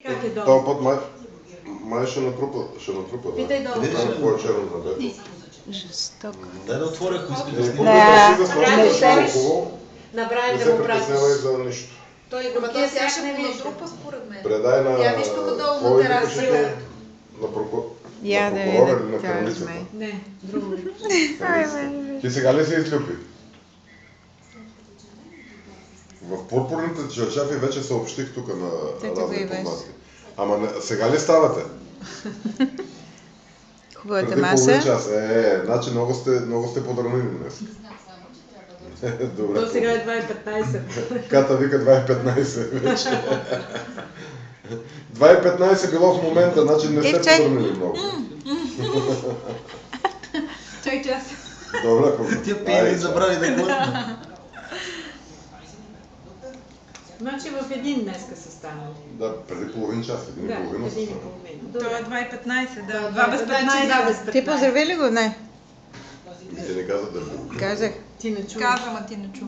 Как е долу? Този път май ще натрупа. Питай долу. Какво е черно на бето? Жестоко. Дай да отворя, ако искаш да Не, снимам. помните си да не сложиш се- хубаво, Направи не да се му притеснявай пратиш. за нищо. Той Ама го той сега сега ще не ще го вижда. натрупа според мен. Предай на Я виж тук долу на кой терасата. викаше? На Я да прокурора видя или на тя кралицата? измей. Не, друго. Ти сега ли се излюби? В пурпурните чаршафи вече съобщих тук на Те тук разни и беше. познати. Ама сега ли ставате? Хубавата Преди половин маса. час. Значи много сте подранени днес. Добре. До сега е 2:15. Ката вика 2:15 вече. 2:15 било в момента, значи не сте чай. подранени много. Чай час. Добре, хубаво. Тя пие и забрави да глътне. Значи в един днеска са станали. Да, преди половин час, един и половина са един и станали. половина. Това Добре. е 2:15, да. Да, 2 без 15. 2 без 15. Ти поздрави ли го? Не. Ти не каза да. Казах. Ти не чуваш. Казвам, а ти не чу.